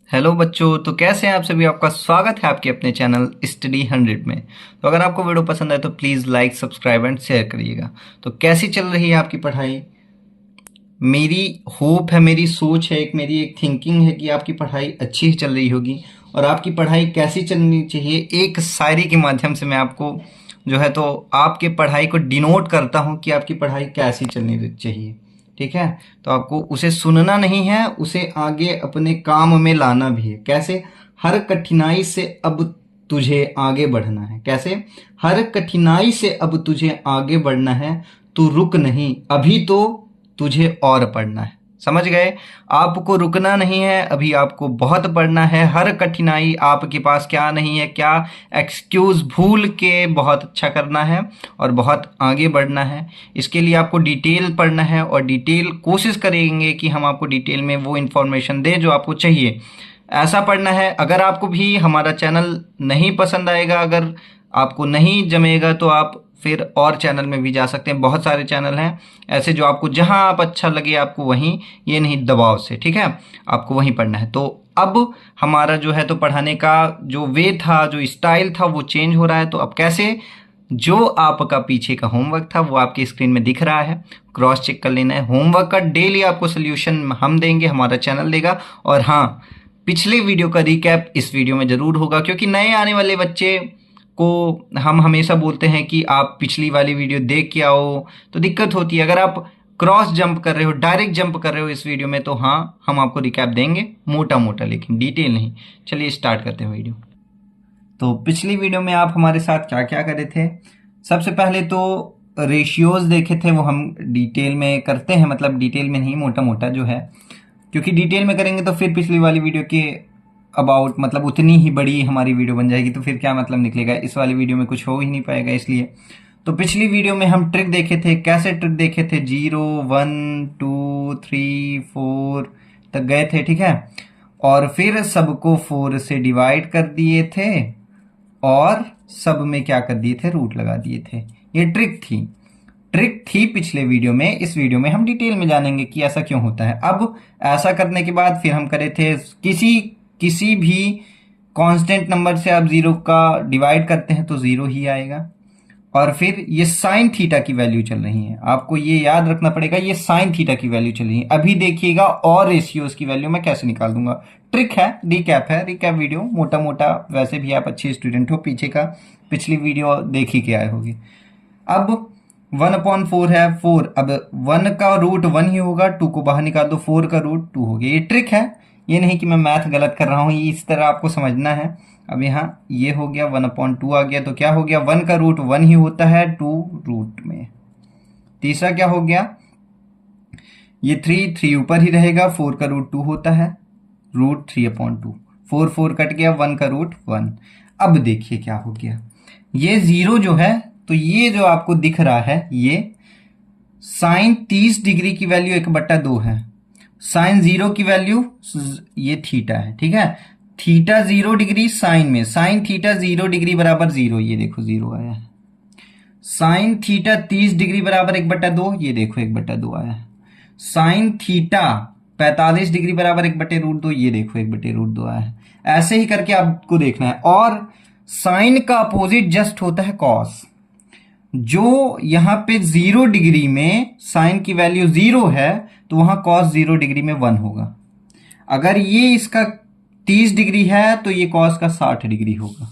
Hello बच्चों, तो कैसे हैं आप सभी। आपका स्वागत है आपके अपने चैनल स्टडी 100 में। तो अगर आपको वीडियो पसंद आए तो please like, subscribe and share करिएगा। तो कैसी चल रही है आपकी पढ़ाई। मेरी होप है, मेरी सोच है, मेरी एक थिंकिंग है कि आपकी पढ़ाई अच्छी ही चल रही होगी। और आपकी पढ़ाई कैसी चलनी चाहिए, एक शायरी के माध्यम से मैं आपको जो है तो आपके पढ़ाई को डिनोट करता हूँ कि आपकी पढ़ाई कैसी चलनी चाहिए। ठीक है, तो आपको उसे सुनना नहीं है, उसे आगे अपने काम में लाना भी है। कैसे? हर कठिनाई से अब तुझे आगे बढ़ना है। कैसे? हर कठिनाई से अब तुझे आगे बढ़ना है, तू रुक नहीं, अभी तो तुझे और पढ़ना है। समझ गए? आपको रुकना नहीं है, अभी आपको बहुत पढ़ना है। हर कठिनाई आपके पास क्या नहीं है, क्या एक्सक्यूज भूल के बहुत अच्छा करना है और बहुत आगे बढ़ना है। इसके लिए आपको डिटेल पढ़ना है और डिटेल कोशिश करेंगे कि हम आपको डिटेल में वो इन्फॉर्मेशन दें जो आपको चाहिए। ऐसा पढ़ना है। अगर आपको भी हमारा चैनल नहीं पसंद आएगा, अगर आपको नहीं जमेगा, तो आप फिर और चैनल में भी जा सकते हैं। बहुत सारे चैनल हैं ऐसे जो आपको जहां आप अच्छा लगे आपको वहीं, ये नहीं दबाव से, ठीक है, आपको वहीं पढ़ना है। तो अब हमारा जो है तो पढ़ाने का जो वे था, जो स्टाइल था, वो चेंज हो रहा है। तो अब कैसे? जो आपका पीछे का होमवर्क था वो आपकी स्क्रीन में दिख रहा है, क्रॉस चेक कर लेना है। होमवर्क का डेली आपको सोल्यूशन हम देंगे, हमारा चैनल देगा। और हाँ, पिछले वीडियो का रिकैप इस वीडियो में ज़रूर होगा, क्योंकि नए आने वाले बच्चे को हम हमेशा बोलते हैं कि आप पिछली वाली वीडियो देख के आओ, तो दिक्कत होती है। अगर आप क्रॉस जंप कर रहे हो, डायरेक्ट जंप कर रहे हो इस वीडियो में, तो हाँ, हम आपको रिकैप देंगे मोटा मोटा, लेकिन डिटेल नहीं। चलिए स्टार्ट करते हैं वीडियो। तो पिछली वीडियो में आप हमारे साथ क्या क्या करे थे? सबसे पहले तो रेशियोज देखे थे, वो हम डिटेल में करते हैं, मतलब डिटेल में नहीं, मोटा मोटा जो है, क्योंकि डिटेल में करेंगे तो फिर पिछली वाली वीडियो के अबाउट मतलब उतनी ही बड़ी हमारी वीडियो बन जाएगी, तो फिर क्या मतलब निकलेगा, इस वाली वीडियो में कुछ हो ही नहीं पाएगा। इसलिए तो पिछली वीडियो में हम ट्रिक देखे थे। कैसे ट्रिक देखे थे? 0 1 2 3 4 तक गए थे, ठीक है। और फिर सबको 4 से डिवाइड कर दिए थे और सब में क्या कर दिए थे? रूट लगा दिए थे। ये ट्रिक थी पिछले वीडियो में। इस वीडियो में हम डिटेल में जानेंगे कि ऐसा क्यों होता है। अब ऐसा करने के बाद फिर हम करे थे किसी किसी भी कांस्टेंट नंबर से आप जीरो का डिवाइड करते हैं तो जीरो ही आएगा। और फिर ये साइन थीटा की वैल्यू चल रही है, आपको ये याद रखना पड़ेगा, ये साइन थीटा की वैल्यू चल रही है। अभी देखिएगा और रेशियोज की वैल्यू मैं कैसे निकाल दूंगा। ट्रिक है, रिकैप वीडियो मोटा मोटा। वैसे भी आप अच्छे स्टूडेंट हो, पीछे का पिछली वीडियो देख ही के आए होगे। अब 1/4 है 4। अब 1 का रूट 1 ही होगा, 2 को बाहर निकाल दो, 4 का रूट 2 हो गया। ये ट्रिक है, ये नहीं कि मैं मैथ गलत कर रहा हूं, ये इस तरह आपको समझना है। अब यहाँ ये हो गया 1/2 आ गया, तो क्या हो गया? 1 का रूट 1 ही होता है 2 रूट में। तीसरा क्या हो गया? ये 3 ऊपर ही रहेगा, 4 का रूट 2 होता है, रूट 3/2। 4 कट गया, 1 का रूट 1। अब देखिए क्या हो गया, ये जीरो जो है, तो ये जो आपको दिख रहा है, ये साइन 30 डिग्री की वैल्यू 1/2 है। साइन जीरो की वैल्यू ये थीटा है, ठीक है। थीटा 0 डिग्री साइन में, साइन थीटा 0 डिग्री बराबर 0, ये देखो 0 आया है। साइन थीटा 30 डिग्री बराबर 1/2, ये देखो 1/2 आया है। साइन थीटा 45 डिग्री बराबर 1/√2, ये देखो 1/√2 आया है। ऐसे ही करके आपको देखना है। और साइन का अपोजिट जस्ट होता है कॉस। जो यहां पे 0 डिग्री में साइन की वैल्यू 0 है, तो वहां कॉस 0 डिग्री में 1 होगा। अगर ये इसका 30 डिग्री है तो ये कॉस का 60 डिग्री होगा।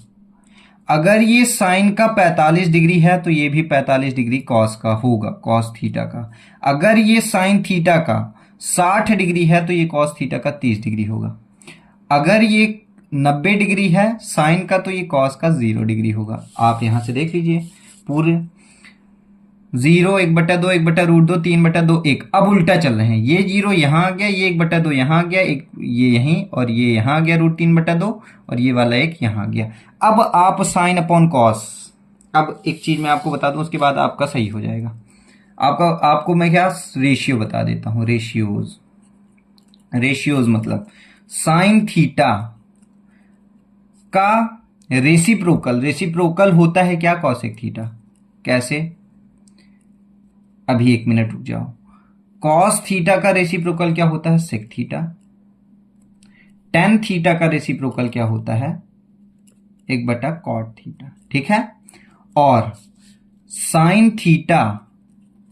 अगर ये साइन का 45 डिग्री है तो ये भी 45 डिग्री कॉस का होगा, कॉस थीटा का। अगर ये साइन थीटा का 60 डिग्री है तो ये कॉस थीटा का 30 डिग्री होगा। अगर ये 90 डिग्री है साइन का, तो ये कॉस का 0 डिग्री होगा। आप यहां से देख लीजिए पूरे 0 1/2 1/√2 3/2 1। अब उल्टा चल रहे हैं, ये 0 यहां आ गया, ये 1/2 यहां आ गया, एक ये यहीं और ये यहां आ गया √3/2, और ये वाला एक यहां आ गया। अब आप साइन अपॉन कॉस, अब एक चीज मैं आपको बता दूं, उसके बाद आपका सही हो जाएगा। आपको मैं क्या रेशियो बता देता हूं। रेशियोज मतलब साइन थीटा का रेसिप्रोकल होता है क्या? Cosec theta. कैसे? अभी 1 मिनट रुक जाओ। कॉस थीटा का रेसिप्रोकल क्या होता है? Sec theta. टेन थीटा का रेसिप्रोकल क्या होता है, 1/cot थीटा, ठीक है। और sine theta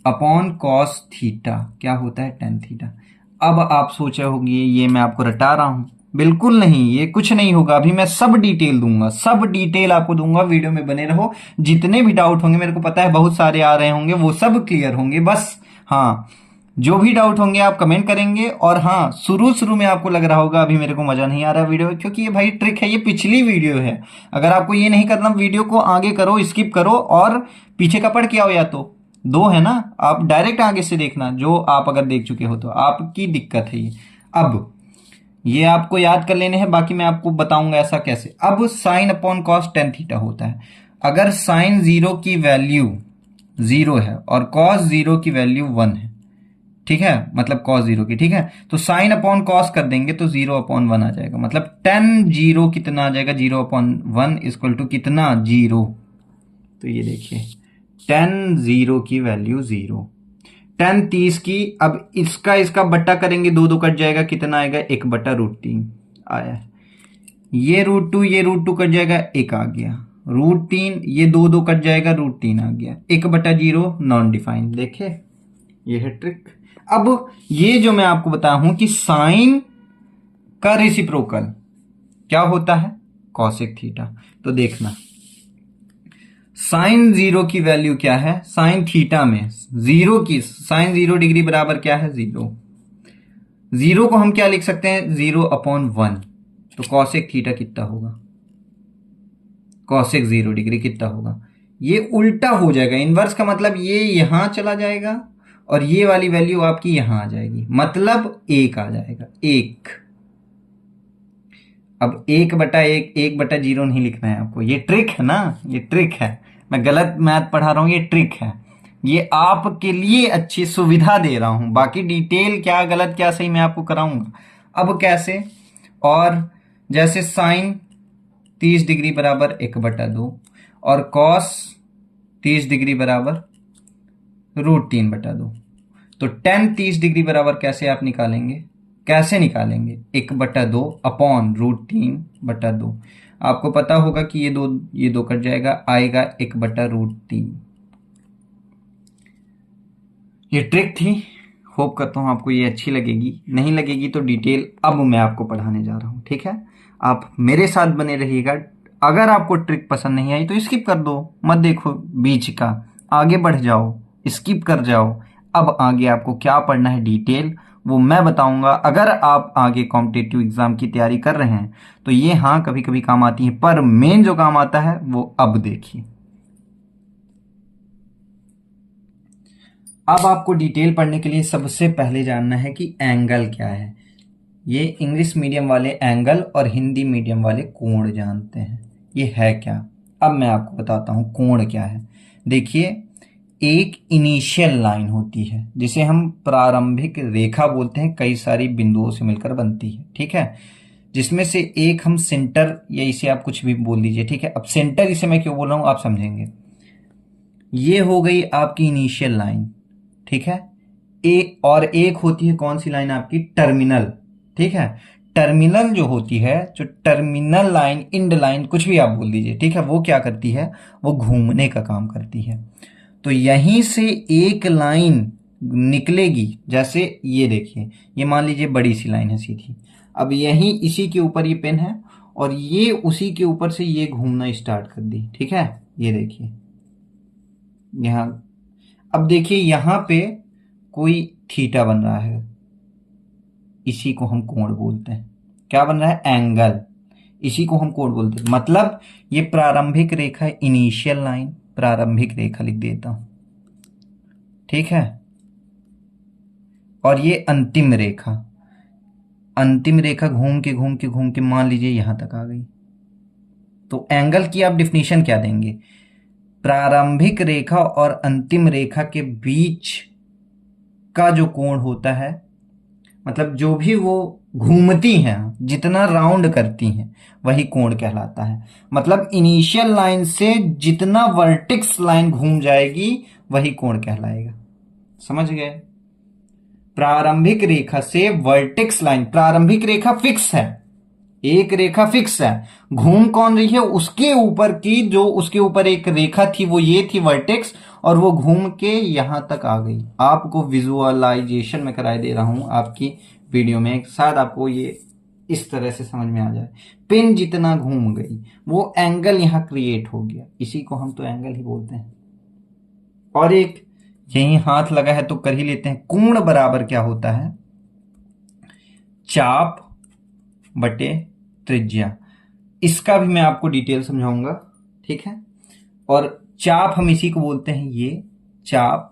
upon cos theta क्या होता है, टेन थीटा। अब आप सोचे होंगे ये मैं आपको रटा रहा हूं, बिल्कुल नहीं, ये कुछ नहीं होगा। अभी मैं सब डिटेल दूंगा, सब डिटेल आपको दूंगा, वीडियो में बने रहो। जितने भी डाउट होंगे, मेरे को पता है बहुत सारे आ रहे होंगे, वो सब क्लियर होंगे। बस हाँ, जो भी डाउट होंगे आप कमेंट करेंगे। और हाँ, शुरू शुरू में आपको लग रहा होगा अभी मेरे को मजा नहीं आ रहा वीडियो, क्योंकि ये भाई ट्रिक है, ये पिछली वीडियो है। अगर आपको ये नहीं करना, वीडियो को आगे करो, स्किप करो और पीछे का पढ़ के आओ, या तो दो है ना, आप डायरेक्ट आगे से देखना, जो आप अगर देख चुके हो तो आपकी दिक्कत है ये। अब ये आपको याद कर लेने हैं, बाकी मैं आपको बताऊंगा ऐसा कैसे। अब sine upon cos tan theta होता है। अगर साइन 0 की वैल्यू 0 है और कॉस 0 की वैल्यू 1 है, ठीक है, मतलब कॉस 0 की, ठीक है, तो साइन अपॉन कॉस कर देंगे तो 0/1 आ जाएगा। मतलब टेन 0 कितना आ जाएगा, 0/1 इक्वल टू कितना, 0। तो ये देखिए, टेन 0 की वैल्यू 0, टेन 30 की। अब इसका बट्टा करेंगे, 2 कट जाएगा, कितना आएगा, 1/√3 आया। ये √2 ये √2 कट जाएगा, 1 आ गया। √3 ये 2 कट जाएगा, √3 आ गया। 1/0 नॉन डिफाइन। देखे, ये है ट्रिक। अब ये जो मैं आपको बताया हूं कि साइन का रेसिप्रोकल क्या होता है, कॉसेक थीटा। तो देखना, साइन 0 की वैल्यू क्या है, साइन थीटा में 0 की साइन 0 डिग्री बराबर क्या है, 0। 0 को हम क्या लिख सकते हैं, 0/1। तो कॉसेक थीटा कितना होगा, कॉसेक 0 डिग्री कितना होगा। ये उल्टा हो जाएगा, इनवर्स का मतलब ये यहां चला जाएगा और ये वाली वैल्यू आपकी यहां आ जाएगी, मतलब 1 आ जाएगा, 1। अब 1/1 1/0 नहीं लिखना है आपको, ये ट्रिक है ना, ये ट्रिक है। मैं गलत मैथ पढ़ा रहा हूं, ये ट्रिक है, ये आपके लिए अच्छी सुविधा दे रहा हूं। बाकी डिटेल क्या गलत क्या सही मैं आपको कराऊंगा। अब कैसे, और जैसे साइन 30 डिग्री बराबर 1/2 और कॉस 30 डिग्री बराबर √3/2। तो टेन 30 डिग्री बराबर कैसे आप निकालेंगे, कैसे निकालेंगे, 1/2 अपॉन √3/2। आपको पता होगा कि ये दो कट जाएगा, आएगा 1/√3। ये ट्रिक थी, होप करता हूं आपको ये अच्छी लगेगी। नहीं लगेगी तो डिटेल अब मैं आपको पढ़ाने जा रहा हूं, ठीक है। आप मेरे साथ बने रहिएगा। अगर आपको ट्रिक पसंद नहीं आई तो स्किप कर दो, मत देखो बीच का, आगे बढ़ जाओ, स्किप कर जाओ। अब आगे आपको क्या पढ़ना है डिटेल वो मैं बताऊंगा। अगर आप आगे कॉम्पिटिटिव एग्जाम की तैयारी कर रहे हैं तो ये हाँ कभी कभी काम आती है, पर मेन जो काम आता है वो अब देखिए। अब आपको डिटेल पढ़ने के लिए सबसे पहले जानना है कि एंगल क्या है। ये इंग्लिश मीडियम वाले एंगल और हिंदी मीडियम वाले कोण जानते हैं, ये है क्या। अब मैं आपको बताता हूं कोण क्या है। देखिए, एक इनिशियल लाइन होती है जिसे हम प्रारंभिक रेखा बोलते हैं, कई सारी बिंदुओं से मिलकर बनती है, ठीक है, जिसमें से एक हम सेंटर, या इसे आप कुछ भी बोल दीजिए, ठीक है। अब सेंटर इसे मैं क्यों बोल रहा हूं आप समझेंगे। ये हो गई आपकी इनिशियल लाइन, ठीक है। और एक होती है कौन सी लाइन आपकी, टर्मिनल, ठीक है। टर्मिनल जो होती है, जो टर्मिनल लाइन, इंड लाइन, कुछ भी आप बोल दीजिए, ठीक है, वो क्या करती है, वो घूमने का काम करती है। तो यहीं से एक लाइन निकलेगी, जैसे ये देखिए, ये मान लीजिए बड़ी सी लाइन है सीधी। अब यहीं इसी के ऊपर ये पेन है और ये उसी के ऊपर से ये घूमना स्टार्ट कर दी, ठीक है। ये देखिए यहां, अब देखिए यहां पे कोई थीटा बन रहा है, इसी को हम कोण बोलते हैं। क्या बन रहा है, एंगल, इसी को हम कोण बोलते हैं। मतलब ये प्रारंभिक रेखा, इनिशियल लाइन, प्रारंभिक रेखा लिख देता हूं, ठीक है। और ये अंतिम रेखा, अंतिम रेखा घूम के घूम के घूम के मान लीजिए यहां तक आ गई। तो एंगल की आप डिफिनीशन क्या देंगे, प्रारंभिक रेखा और अंतिम रेखा के बीच का जो कोण होता है, मतलब जो भी वो घूमती हैं, जितना राउंड करती हैं, वही कोण कहलाता है। मतलब इनिशियल लाइन से जितना वर्टेक्स लाइन घूम जाएगी वही कोण कहलाएगा, समझ गए। प्रारंभिक रेखा से वर्टेक्स लाइन, प्रारंभिक रेखा फिक्स है, एक रेखा फिक्स है, घूम कौन रही है, उसके ऊपर की जो उसके ऊपर एक रेखा थी वो ये थी वर्टेक्स, और वो घूम के यहां तक आ गई। आपको विजुअलाइजेशन में कराई दे रहा हूं आपकी वीडियो में, शायद आपको ये इस तरह से समझ में आ जाए। पिन जितना घूम गई वो एंगल यहां क्रिएट हो गया, इसी को हम तो एंगल ही बोलते हैं। और एक यही हाथ लगा है तो कर ही लेते हैं, कोण बराबर क्या होता है, चाप बटे त्रिज्या। इसका भी मैं आपको डिटेल समझाऊंगा, ठीक है। और चाप हम इसी को बोलते हैं, ये चाप,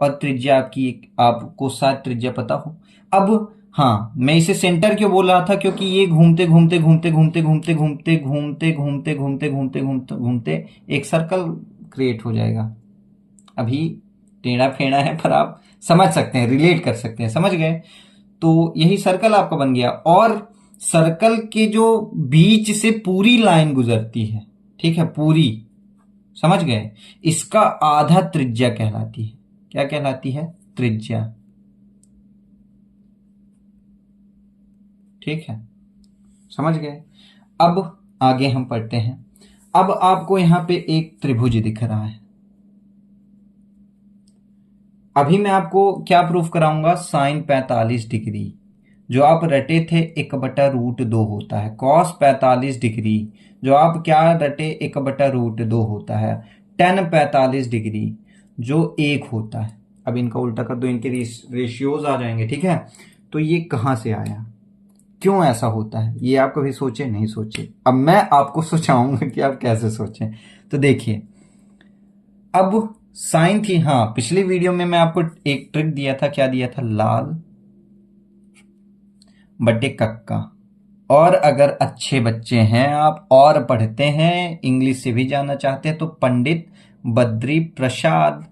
और त्रिज्या आपकी, आपको शायद त्रिज्या पता हो। अब हाँ, मैं इसे सेंटर क्यों बोल रहा था, क्योंकि ये घूमते घूमते घूमते घूमते घूमते घूमते घूमते घूमते घूमते घूमते घूमते घूमते एक सर्कल क्रिएट हो जाएगा। अभी टेढ़ा फेढ़ा है पर आप समझ सकते हैं, रिलेट कर सकते हैं, समझ गए। तो यही सर्कल आपका बन गया, और सर्कल के जो बीच से पूरी लाइन गुजरती है, ठीक है, पूरी, समझ गए, इसका आधा त्रिज्या कहलाती है। क्या कहलाती है, त्रिज्या, ठीक है, समझ गए। अब आगे हम पढ़ते हैं। अब आपको यहां पे एक त्रिभुज दिख रहा है। अभी मैं आपको क्या प्रूफ कराऊंगा, साइन 45 डिग्री जो आप रटे थे 1/√2 होता है, कॉस 45 डिग्री जो आप क्या रटे 1/√2 होता है, टेन 45 डिग्री जो 1 होता है। अब इनका उल्टा कर दो, इनके रेशियोज आ जाएंगे, ठीक है। तो ये कहां से आया, क्यों ऐसा होता है, ये आप कभी सोचे नहीं सोचे, अब मैं आपको सोचाऊंगा कि आप कैसे सोचें। तो देखिए, अब साइन थी, हाँ पिछली वीडियो में मैं आपको एक ट्रिक दिया था, क्या दिया था, लाल बटे कक्का। और अगर अच्छे बच्चे हैं आप और पढ़ते हैं, इंग्लिश से भी जानना चाहते हैं, तो पंडित बद्री प्रसाद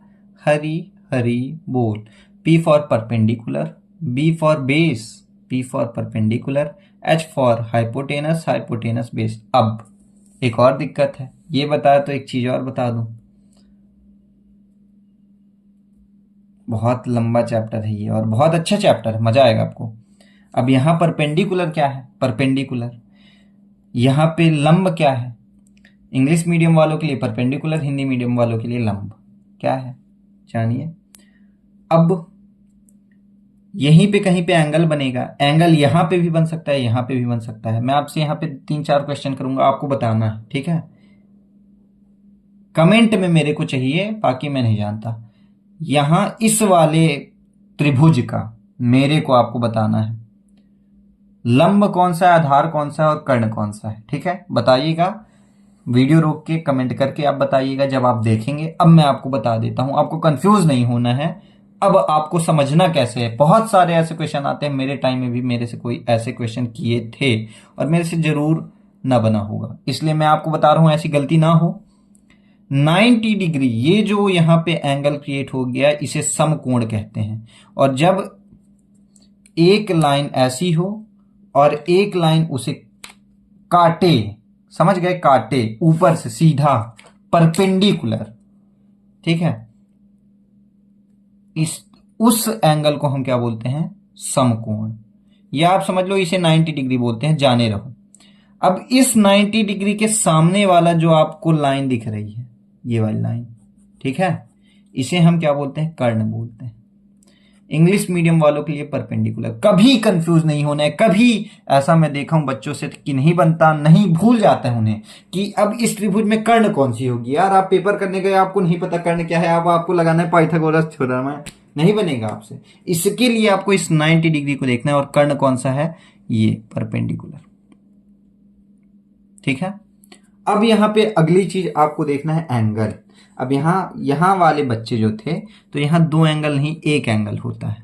हरि हरि बोल। P for perpendicular, B for base, P for perpendicular, H for hypotenuse, hypotenuse base. अब एक और दिक्कत है, ये बताया तो एक चीज और बता दूं, बहुत लंबा चैप्टर है ये और बहुत अच्छा चैप्टर है, मजा आएगा आपको। अब यहां परपेंडिकुलर क्या है, परपेंडिकुलर, यहां पे लंब क्या है, इंग्लिश मीडियम वालों के लिए परपेंडिकुलर, हिंदी मीडियम वालों के लिए लंब क्या है, जानिए। अब यहीं पे कहीं पे एंगल बनेगा, एंगल यहां पे भी बन सकता है, यहां पे भी बन सकता है। मैं आपसे यहां पे 3-4 क्वेश्चन करूंगा, आपको बताना है, ठीक है। कमेंट में मेरे को चाहिए, बाकी मैं नहीं जानता। यहां इस वाले त्रिभुज का मेरे को आपको बताना है, लंब कौन सा है, आधार कौन सा है और कर्ण कौन सा है, ठीक है, बताइएगा। वीडियो रोक के कमेंट करके आप बताइएगा जब आप देखेंगे। अब मैं आपको बता देता हूं, आपको कंफ्यूज नहीं होना है। अब आपको समझना कैसे है, बहुत सारे ऐसे क्वेश्चन आते हैं, मेरे टाइम में भी मेरे से कोई ऐसे क्वेश्चन किए थे और मेरे से जरूर ना बना होगा, इसलिए मैं आपको बता रहा हूं ऐसी गलती ना हो। 90 डिग्री ये जो यहां पे एंगल क्रिएट हो गया, इसे समकोण कहते हैं। और जब एक लाइन ऐसी हो और एक लाइन उसे काटे, समझ गए, काटे ऊपर से सीधा परपेंडिकुलर, ठीक है, इस उस एंगल को हम क्या बोलते हैं, समकोण। या आप समझ लो इसे 90 डिग्री बोलते हैं, जाने रहो। अब इस 90 डिग्री के सामने वाला जो आपको लाइन दिख रही है, ये वाली लाइन, ठीक है, इसे हम क्या बोलते हैं, कर्ण बोलते हैं। इंग्लिश मीडियम वालों के लिए परपेंडिकुलर। कभी कंफ्यूज नहीं होना है, कभी ऐसा मैं देखा हूं बच्चों से कि नहीं बनता, नहीं, भूल जाता है उन्हें कि अब इस त्रिभुज में कर्ण कौन सी होगी। यार आप पेपर करने गए, आपको नहीं पता कर्ण क्या है, अब आपको लगाना है पाइथागोरस थ्योरम है, नहीं बनेगा आपसे। इसके लिए आपको इस 90 डिग्री को देखना है, और कर्ण कौन सा है, ये परपेंडिकुलर, ठीक है। अब यहां पे अगली चीज आपको देखना है, एंगल। अब यहां वाले बच्चे जो थे, तो यहां 2 एंगल नहीं, एक एंगल होता है।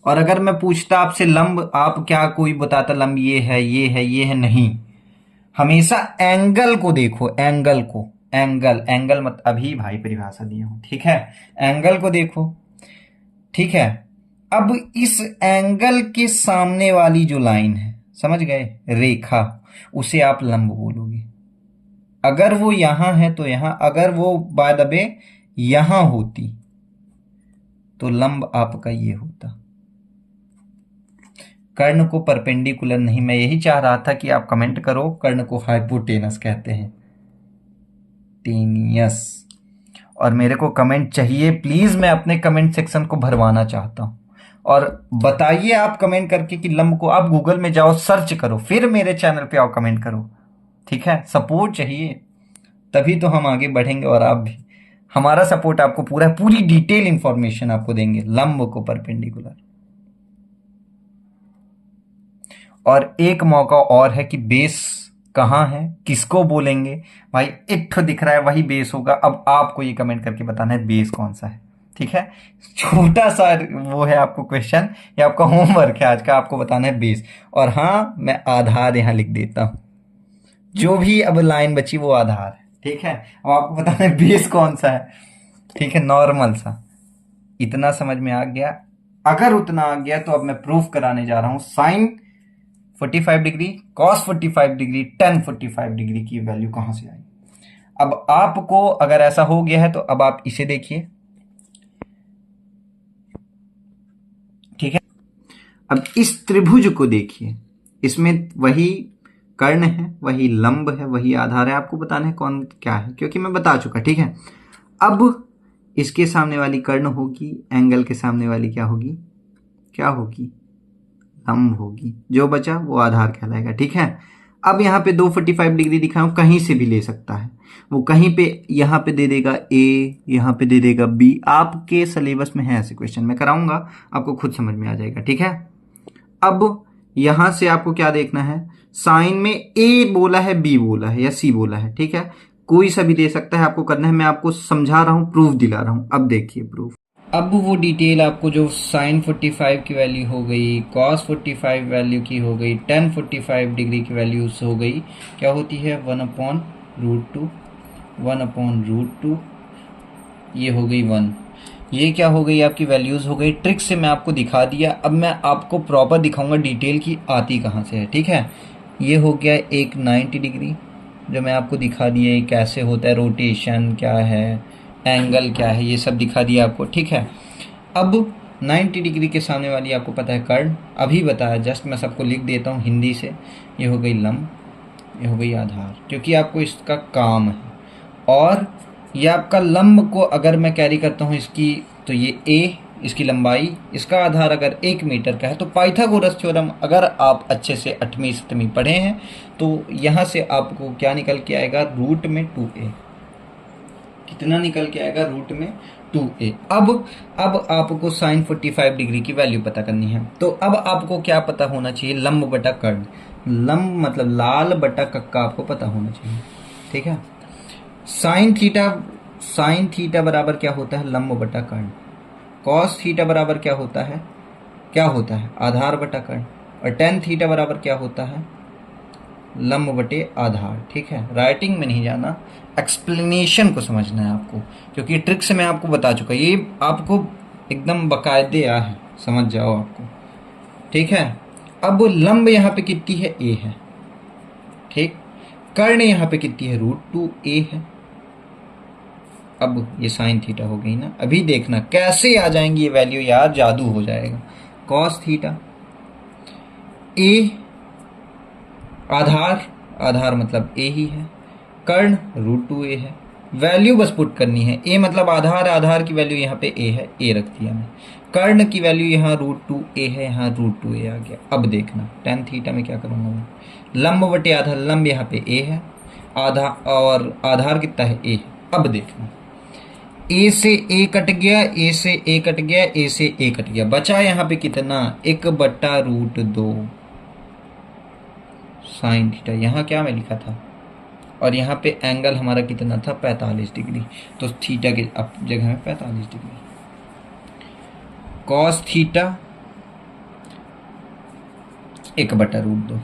और अगर मैं पूछता आपसे लंब, आप क्या कोई बताता लंब ये है, ये है, ये है, नहीं, हमेशा एंगल को देखो, एंगल को, एंगल, एंगल मत, अभी भाई परिभाषा दिया हूं, ठीक है, एंगल को देखो, ठीक है। अब इस एंगल के सामने वाली जो लाइन है, समझ गए, रेखा, उसे आप लंब बोलोगे। अगर वो यहां है तो यहां, अगर वो बाय द वे यहां होती तो लंब आपका ये होता। कर्ण को परपेंडिकुलर नहीं, मैं यही चाह रहा था कि आप कमेंट करो। कर्ण को हाइपोटेनस कहते हैं, टेनियस। और मेरे को कमेंट चाहिए प्लीज, मैं अपने कमेंट सेक्शन को भरवाना चाहता हूं। और बताइए आप कमेंट करके कि लंब को, आप गूगल में जाओ, सर्च करो, फिर मेरे चैनल पे आओ कमेंट करो। ठीक है, सपोर्ट चाहिए, तभी तो हम आगे बढ़ेंगे। और आप भी, हमारा सपोर्ट आपको पूरी डिटेल इंफॉर्मेशन आपको देंगे लंब को परपेंडिकुलर। और एक मौका और है कि बेस कहाँ है, किसको बोलेंगे। भाई एक तो दिख रहा है वही बेस होगा। अब आपको ये कमेंट करके बताना है बेस कौन सा है। ठीक है, छोटा सा वो है आपको क्वेश्चन, ये आपका होमवर्क है आज का, आपको बताना है बेस। और हाँ, मैं आधार यहां लिख देता हूं, जो भी अब लाइन बची वो आधार है। ठीक है, अब आपको बताना है बेस कौन सा है। ठीक है, नॉर्मल सा। इतना समझ में आ गया? अगर उतना आ गया तो अब मैं प्रूफ कराने जा रहा हूं sine 45 degree, cos 45 degree, tan 45 degree की वैल्यू कहां से आई। अब आपको अगर ऐसा हो गया है तो अब आप इसे देखिए। ठीक है, अब इस त्रिभुज को देखिए, इसमें वही कर्ण है, वही लंब है, वही आधार है। आपको बताना है कौन क्या है, क्योंकि मैं बता चुका। ठीक है, अब इसके सामने वाली कर्ण होगी, एंगल के सामने वाली क्या होगी, क्या होगी, लंब होगी। जो बचा वो आधार कहलाएगा। ठीक है, अब यहाँ पे 245 डिग्री दिखा हूं, कहीं से भी ले सकता है वो, कहीं पे यहाँ पे दे देगा ए, यहाँ पे दे देगा बी। आपके सिलेबस में है ऐसे क्वेश्चन, मैं कराऊंगा, आपको खुद समझ में आ जाएगा। ठीक है, अब यहां से आपको क्या देखना है, साइन में ए बोला है, बी बोला है या सी बोला है। ठीक है, कोई सा भी दे सकता है, आपको करना है। मैं आपको समझा रहा हूं, प्रूफ दिला रहा हूं। अब देखिए प्रूफ। अब वो डिटेल आपको जो साइन 45 की वैल्यू हो गई, कॉस 45 वैल्यू की हो गई, टेन 45 डिग्री की वैल्यू हो गई, क्या होती है 1/√2, 1/√2, ये हो गई 1। ये क्या हो गई, आपकी वैल्यूज हो गई। ट्रिक से मैं आपको दिखा दिया, अब मैं आपको प्रॉपर दिखाऊंगा डिटेल की आती कहाँ से है। ठीक है, ये हो गया एक 90 डिग्री, जो मैं आपको दिखा दिया कैसे होता है, रोटेशन क्या है, एंगल क्या है, ये सब दिखा दिया आपको। ठीक है, अब 90 डिग्री के सामने वाली आपको पता है कर्ण, अभी बताया जस्ट, मैं सबको लिख देता हूँ हिंदी से। ये हो गई लंब, ये हो गई आधार, क्योंकि आपको इसका काम है। और ये आपका लंब को अगर मैं कैरी करता हूँ इसकी, तो ये ए, इसकी लंबाई, इसका आधार अगर 1 मीटर का है, तो पाइथागोरस थ्योरम अगर आप अच्छे से 8वीं 7वीं पढ़े हैं तो यहाँ से आपको क्या निकल के आएगा, रूट में 2a। कितना निकल के आएगा, रूट में 2a। अब आपको साइन 45 डिग्री की वैल्यू पता करनी है, तो अब आपको क्या पता होना चाहिए, लंब बटा कर्ण। लंब मतलब लाल बटा कक्का आपको पता होना चाहिए। ठीक है, साइन थीटा बराबर क्या होता है, लंब बटा कर्ण। कॉस थीटा बराबर क्या होता है, आधार बटा कर्ण। और टेन थीटा बराबर क्या होता है, लंब बटे आधार। ठीक है, राइटिंग में नहीं जाना, एक्सप्लेनेशन को समझना है आपको, क्योंकि ट्रिक से मैं आपको बता चुका, ये आपको एकदम बकायदे है, समझ जाओ आपको। ठीक है, अब लंब यहाँ पे कितनी है, ए है। ठीक, कर्ण यहाँ पे कितनी है, √2a है। अब ये साइन थीटा हो गई ना, अभी देखना कैसे आ जाएंगी ये वैल्यू, यार जादू हो जाएगा। कॉस थीटा, ए आधार मतलब ए ही है, कर्ण √2a है। वैल्यू बस पुट करनी है, ए मतलब आधार की वैल्यू यहाँ पे ए है, ए रख दिया मैं। कर्ण की वैल्यू यहाँ √2a है, यहाँ √2a आ गया। अब देखना टेन थीटा में क्या करूँगा मैं, लंब बटे आधार, लंब यहाँ पे ए है, और आधार कितना है, ए। अब देखना ए से ए कट गया, ए से ए कट गया, ए से ए कट गया, बचा यहाँ पे कितना, 1/√2 साइन थीटा। यहाँ क्या मैं लिखा था, और यहाँ पे एंगल हमारा कितना था, 45 डिग्री, तो थीटा के जगह में 45 डिग्री। कॉस थीटा 1/√2,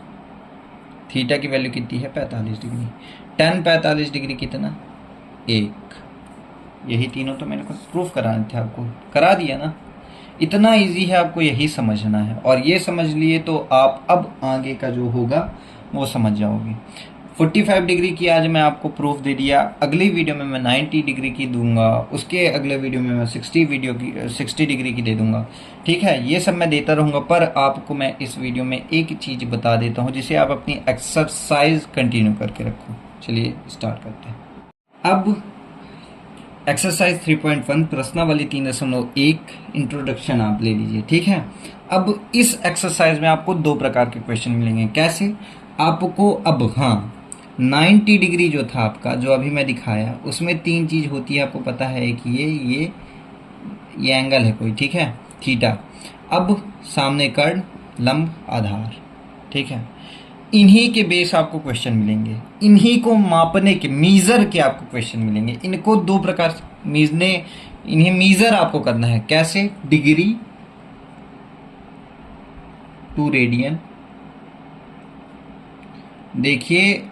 थीटा की वैल्यू कितनी है, 45 डिग्री। टेन 45 डिग्री कितना, 1। यही तीनों तो मैंने प्रूफ कराने थे, आपको करा दिया ना। इतना इजी है, आपको यही समझना है, और ये समझ लिए तो आप अब आगे का जो होगा वो समझ जाओगे। 45 डिग्री की आज मैं आपको प्रूफ दे दिया, अगली वीडियो में मैं 90 डिग्री की दूंगा, उसके अगले वीडियो में मैं 60 डिग्री की दे दूंगा। ठीक है, ये सब मैं देता रहूँगा, पर आपको मैं इस वीडियो में एक चीज़ बता देता हूँ जिसे आप अपनी एक्सरसाइज कंटिन्यू करके रखो। चलिए स्टार्ट करते हैं। अब एक्सरसाइज 3.1 प्रश्नावली 3.1 इंट्रोडक्शन आप ले लीजिए। ठीक है, अब इस एक्सरसाइज में आपको दो प्रकार के क्वेश्चन मिलेंगे। कैसे? आपको अब 90 डिग्री जो था आपका, जो अभी मैं दिखाया, उसमें तीन चीज होती है, आपको पता है कि ये एंगल है कोई, ठीक है, थीटा। अब सामने कर्ण, लंब, आधार। ठीक है, इन्हीं के बेस आपको क्वेश्चन मिलेंगे, इन्हीं को मापने के, मीजर के आपको क्वेश्चन मिलेंगे। इनको दो प्रकार से इन्हें मीजर आपको करना है। कैसे? Degree to radian. देखिए,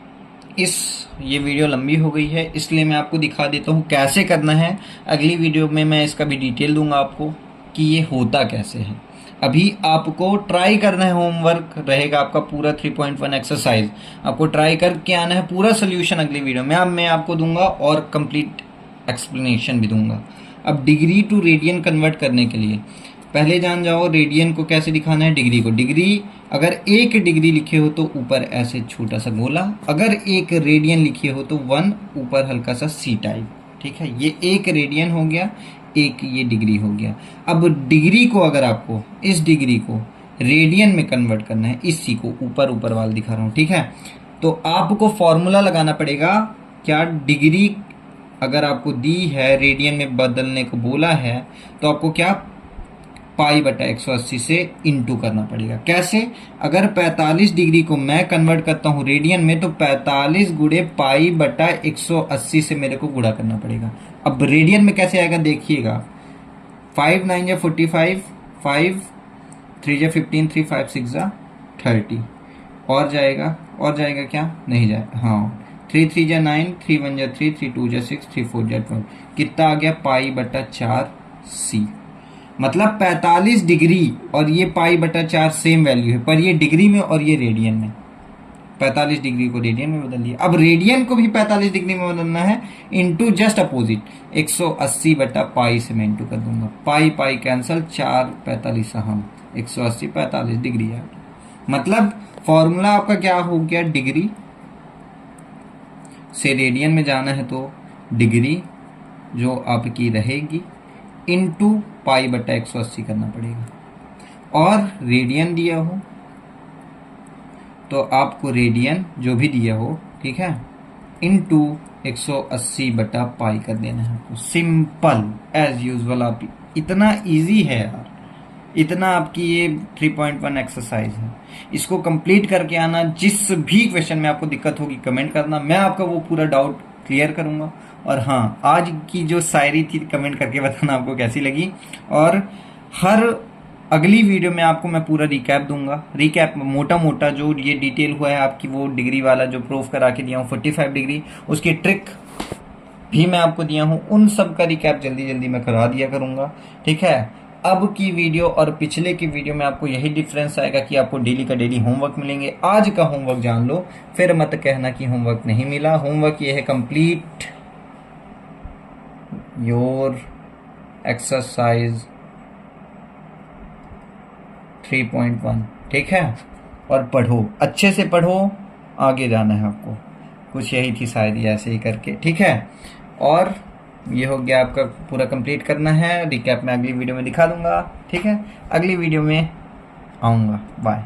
ये वीडियो लंबी हो गई है, इसलिए मैं आपको दिखा देता हूँ कैसे करना है। अगली वीडियो में मैं इसका भी डिटेल दूंगा आपको कि ये होता कैसे है। अभी आपको ट्राई करना है, होमवर्क रहेगा आपका पूरा 3.1 एक्सरसाइज, आपको ट्राई करके आना है। पूरा सोल्यूशन अगली वीडियो में अब मैं आपको दूंगा और कंप्लीट एक्सप्लेनेशन भी दूंगा। अब डिग्री टू रेडियन कन्वर्ट करने के लिए पहले जान जाओ रेडियन को कैसे दिखाना है, डिग्री को। डिग्री अगर 1 डिग्री लिखे हो तो ऊपर ऐसे छोटा सा गोला, अगर 1 रेडियन लिखे हो तो 1 ऊपर हल्का सा सी टाइप। ठीक है, ये 1 रेडियन हो गया, 1 ये डिग्री हो गया। अब डिग्री को अगर आपको इस डिग्री को रेडियन में कन्वर्ट करना है, इसी को ऊपर वाला दिखा रहा हूँ। ठीक है, तो आपको फॉर्मूला लगाना पड़ेगा। क्या? डिग्री अगर आपको दी है, रेडियन में बदलने को बोला है, तो आपको क्या पाई बटा 180 से इंटू करना पड़ेगा। कैसे? अगर 45 डिग्री को मैं कन्वर्ट करता हूँ रेडियन में, तो 45 गुणे पाई बटा 180 से मेरे को गुणा करना पड़ेगा। अब रेडियन में कैसे आएगा देखिएगा। 5 9 जा 45, 5 3 जा 15, 3 5 6 जा 30, और जाएगा क्या? नहीं जाएगा। हाँ, 3 3 जा 9, 3 1 जा 3, 3 2 जा 6, 3 4 जा 12। कितना आ गया? पाई बटा 4 सी। मतलब 45 डिग्री और ये पाई बटा 4 सेम वैल्यू है, पर ये डिग्री में और ये रेडियन में। 45 डिग्री को रेडियन में बदल दिया। अब रेडियन को भी 45 डिग्री में बदलना है, इंटू जस्ट अपोजिट 180 बटा पाई से मैं इंटू कर दूंगा। पाई पाई कैंसल, 4 45 हम 180 45 डिग्री है। मतलब फॉर्मूला आपका क्या हो गया? डिग्री से रेडियन में जाना है तो डिग्री जो आपकी रहेगी इंटू पाई बटा 180 करना पड़ेगा। और रेडियन दिया हो तो आपको रेडियन जो भी दिया हो, ठीक है, इंटू 180 बटा पाई कर देना है आपको। Simple as usual. आप इतना इजी है यार, इतना आपकी ये 3.1 एक्सरसाइज है। इसको कंप्लीट करके आना। जिस भी क्वेश्चन में आपको दिक्कत होगी कमेंट करना, मैं आपका वो पूरा डाउट क्लियर करूंगा। और हाँ, आज की जो शायरी थी कमेंट करके बताना आपको कैसी लगी। और हर अगली वीडियो में आपको मैं पूरा रिकैप दूंगा। रिकैप मोटा मोटा जो ये डिटेल हुआ है आपकी, वो डिग्री वाला जो प्रूफ करा के दिया हूँ 45 डिग्री, उसकी ट्रिक भी मैं आपको दिया हूँ, उन सब का रिकैप जल्दी जल्दी मैं करा दिया करूंगा। ठीक है, अब की वीडियो और पिछले की वीडियो में आपको यही डिफरेंस आएगा कि आपको डेली का डेली होमवर्क मिलेंगे। आज का होमवर्क जान लो, फिर मत कहना कि होमवर्क नहीं मिला। होमवर्क ये है कंप्लीट योर एक्सरसाइज 3.1। ठीक है, और पढ़ो, अच्छे से पढ़ो, आगे जाना है आपको। कुछ यही थी शायद, ऐसे ही करके। ठीक है, और ये हो गया आपका पूरा कंप्लीट करना है। रिकैप मैं अगली वीडियो में दिखा दूंगा। ठीक है, अगली वीडियो में आऊँगा। बाय।